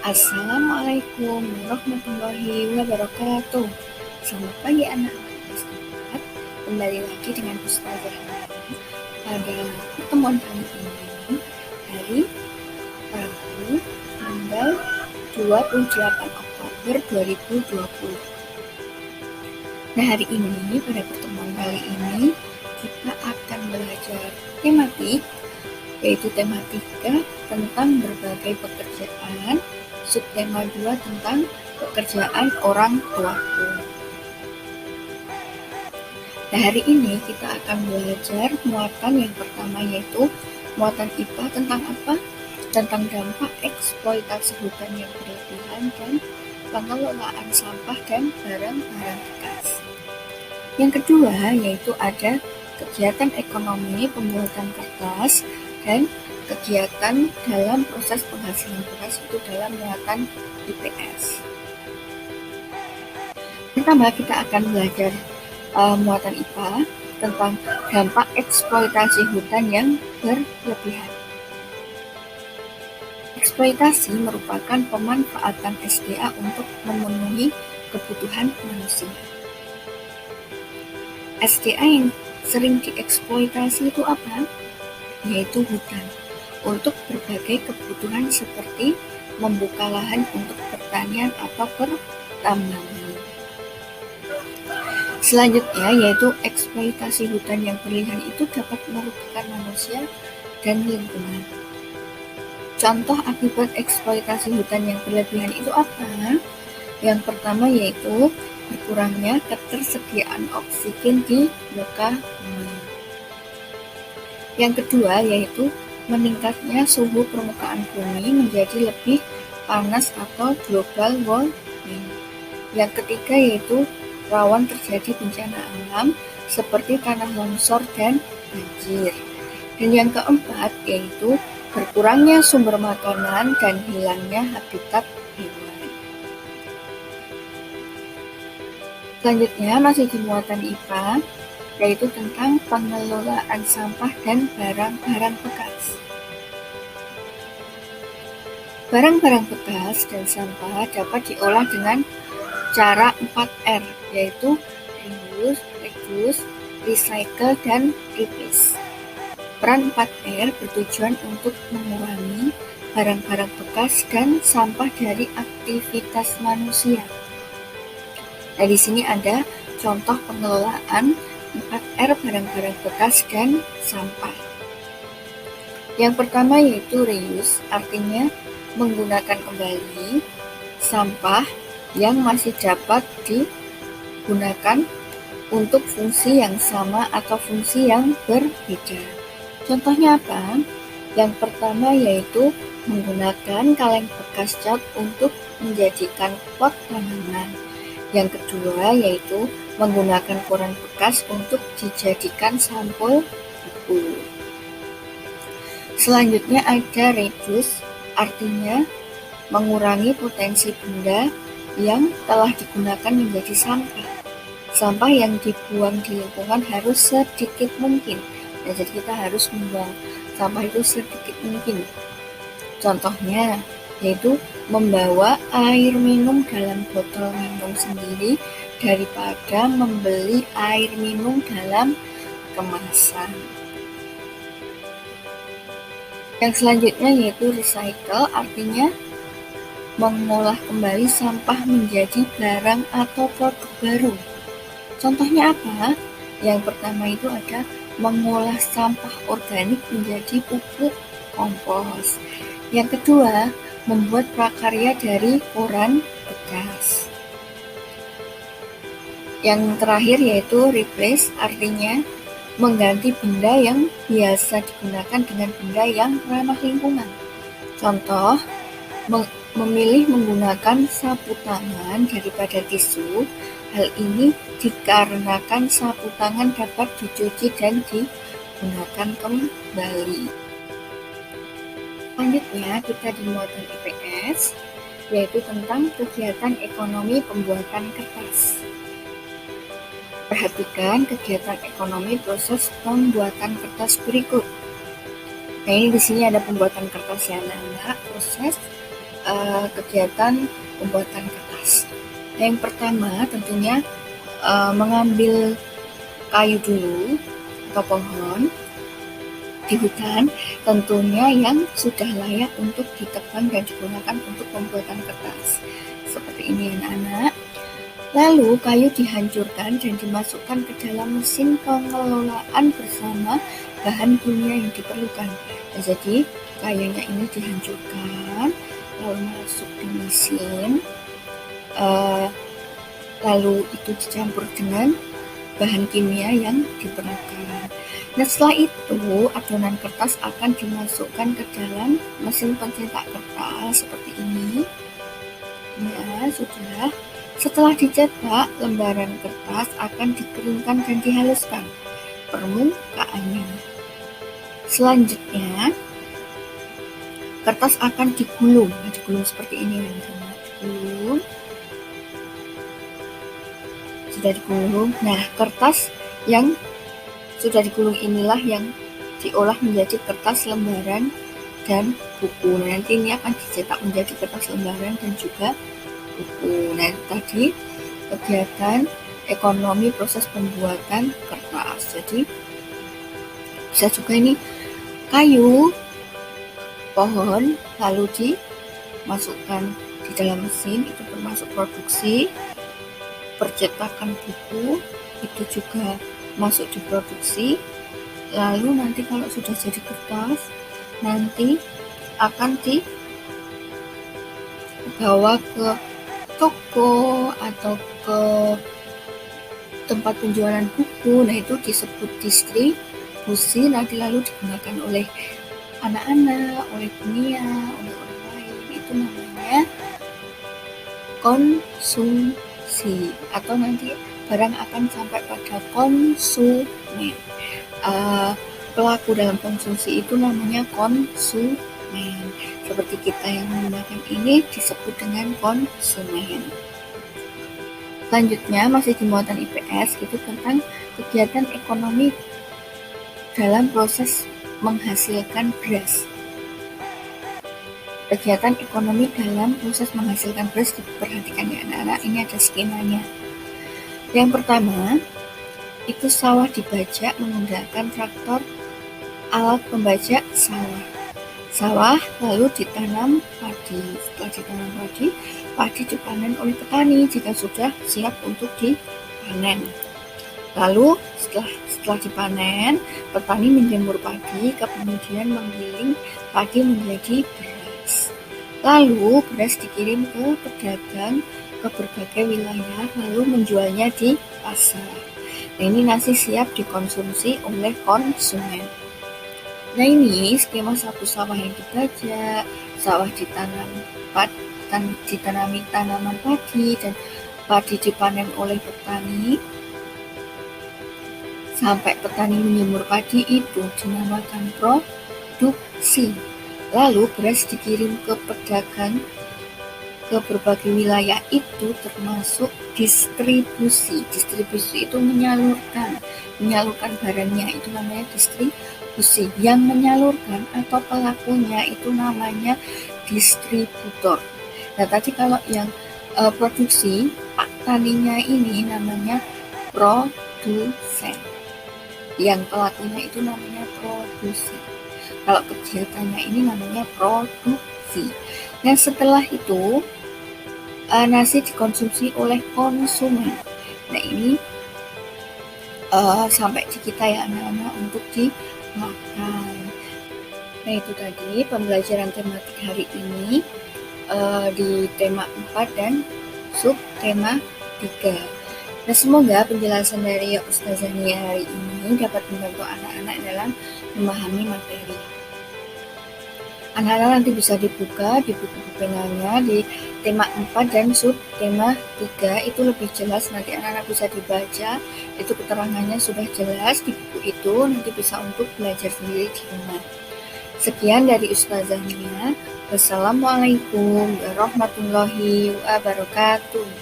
Assalamualaikum warahmatullahi wabarakatuh. Selamat pagi anak-anak semangat. Kembali lagi dengan Ustazah Nana pada pertemuan kali ini hari Rabu tanggal 28 Oktober 2020. Nah, hari ini pada pertemuan kali ini kita akan belajar tematik, yaitu tematika tentang berbagai pekerjaan, subtema 2 tentang pekerjaan orang tuaku. Nah, hari ini kita akan belajar muatan yang pertama, yaitu muatan IPA tentang apa? Tentang dampak eksploitasi hutan yang berlebihan dan pengelolaan sampah dan barang-barang bekas. Yang kedua, yaitu ada kegiatan ekonomi pembuatan kertas dan kegiatan dalam proses penghasilan beras itu dalam muatan IPS. Pertama, kita akan belajar muatan IPA tentang dampak eksploitasi hutan yang berlebihan. Eksploitasi merupakan pemanfaatan SDA untuk memenuhi kebutuhan manusia. SDA yang sering dieksploitasi itu apa? Yaitu hutan, untuk berbagai kebutuhan seperti membuka lahan untuk pertanian atau pertambangan. Selanjutnya, yaitu eksploitasi hutan yang berlebihan itu dapat merugikan manusia dan lingkungan. Contoh akibat eksploitasi hutan yang berlebihan itu apa? Yang pertama yaitu berkurangnya ketersediaan oksigen di muka bumi. Yang kedua yaitu meningkatnya suhu permukaan bumi menjadi lebih panas atau global warming. Yang ketiga yaitu rawan terjadi bencana alam seperti tanah longsor dan banjir. Dan yang keempat yaitu berkurangnya sumber makanan dan hilangnya habitat hewan. Selanjutnya masih di muatan IPA, yaitu tentang pengelolaan sampah dan barang-barang bekas. Barang-barang bekas dan sampah dapat diolah dengan cara 4R, yaitu reuse, reduce, recycle, dan replace. Peran 4R bertujuan untuk mengurangi barang-barang bekas dan sampah dari aktivitas manusia. Nah, di sini ada contoh pengelolaan 4R barang-barang bekas dan sampah. Yang pertama yaitu reuse, artinya menggunakan kembali sampah yang masih dapat digunakan untuk fungsi yang sama atau fungsi yang berbeda. Contohnya apa? Yang pertama yaitu menggunakan kaleng bekas cat untuk menjadikan pot tanaman. Yang kedua yaitu menggunakan koran bekas untuk dijadikan sampul buku. Selanjutnya ada reduce, artinya mengurangi potensi benda yang telah digunakan menjadi sampah. Sampah yang dibuang di lingkungan harus sedikit mungkin. Nah, jadi kita harus membuang sampah itu sedikit mungkin. Contohnya yaitu membawa air minum dalam botol minum sendiri daripada membeli air minum dalam kemasan. Yang selanjutnya yaitu recycle, artinya mengolah kembali sampah menjadi barang atau produk baru. Contohnya apa? Yang pertama itu ada mengolah sampah organik menjadi pupuk kompos. Yang kedua, membuat prakarya dari koran bekas. Yang terakhir yaitu replace, artinya mengganti benda yang biasa digunakan dengan benda yang ramah lingkungan. Contoh, memilih menggunakan sapu tangan daripada tisu. Hal ini dikarenakan sapu tangan dapat dicuci dan digunakan kembali. Selanjutnya kita di muatan IPS, yaitu tentang kegiatan ekonomi pembuatan kertas. Perhatikan kegiatan ekonomi proses pembuatan kertas berikut. Nah, ini di sini ada pembuatan kertas ya, anak-anak. Proses kegiatan pembuatan kertas. Yang pertama tentunya mengambil kayu dulu atau pohon di hutan, tentunya yang sudah layak untuk ditebang dan digunakan untuk pembuatan kertas. Seperti ini anak-anak. Lalu kayu dihancurkan dan dimasukkan ke dalam mesin pengelolaan bersama bahan kimia yang diperlukan. Nah, jadi kayunya ini dihancurkan, lalu masuk di mesin, lalu itu dicampur dengan bahan kimia yang diperlukan. Nah, setelah itu adonan kertas akan dimasukkan ke dalam mesin pencetak kertas seperti ini. Ya, sudah. Setelah dicetak, lembaran kertas akan dikeringkan dan dihaluskan permukaannya. Selanjutnya, kertas akan digulung. Nah, digulung seperti ini, teman-teman. Digulung. Sudah digulung. Nah, kertas yang sudah digulung inilah yang diolah menjadi kertas lembaran dan buku. Nanti ini akan dicetak menjadi kertas lembaran dan juga buku. Nah, tadi kegiatan ekonomi proses pembuatan kertas. Jadi bisa juga ini kayu, pohon, lalu dimasukkan di dalam mesin, itu termasuk produksi. Percetakan buku itu juga masuk di produksi. Lalu nanti kalau sudah jadi kertas, nanti akan dibawa ke toko atau ke tempat penjualan buku. Nah, itu disebut distribusi, nanti lalu digunakan oleh anak-anak, oleh dunia, oleh orang lain. Itu namanya konsumsi, atau nanti barang akan sampai pada konsumen. Pelaku dalam konsumsi itu namanya konsumen. Seperti kita yang menggunakan ini disebut dengan konsumen. Selanjutnya masih di muatan IPS, itu tentang kegiatan ekonomi dalam proses menghasilkan beras. Kegiatan ekonomi dalam proses menghasilkan beras, diperhatikan ya anak-anak, ini ada skemanya. Yang pertama, itu sawah dibajak menggunakan traktor alat pembajak sawah. Sawah lalu ditanam padi. Setelah ditanam padi dipanen oleh petani jika sudah siap untuk dipanen. Lalu setelah dipanen, petani menjemur padi, kemudian menggiling padi menjadi beras. Lalu beras dikirim ke pedagang ke berbagai wilayah, lalu menjualnya di pasar. Nah, ini nasi siap dikonsumsi oleh konsumen. Nah, ini skema satu sawah yang dibajak, sawah ditanami tanaman padi, dan padi dipanen oleh petani. Sampai petani menjemur padi itu dinamakan produksi. Lalu beras dikirim ke pedagang ke berbagai wilayah, itu termasuk distribusi. Distribusi itu menyalurkan barangnya, itu namanya distribusi. Yang menyalurkan atau pelakunya itu namanya distributor. Nah, tadi kalau yang produksi, taninya ini namanya produsen. Yang pelakunya itu namanya produksi. Kalau kegiatannya ini namanya produksi. Nah, setelah itu nasi dikonsumsi oleh konsumen. Nah, ini sampai di kita ya anak-anak untuk dimakan. Nah, itu tadi pembelajaran tematik hari ini di tema 4 dan sub tema 3. Nah, semoga penjelasan dari Ustazah Nia hari ini dapat membantu anak-anak dalam memahami materi. Anak-anak nanti bisa dibuka di buku penanya di tema 4 dan sub tema 3, itu lebih jelas, nanti anak-anak bisa dibaca, itu keterangannya sudah jelas di buku itu, nanti bisa untuk belajar sendiri di rumah. Sekian dari Ustazah Nia. Wassalamualaikum warahmatullahi wabarakatuh.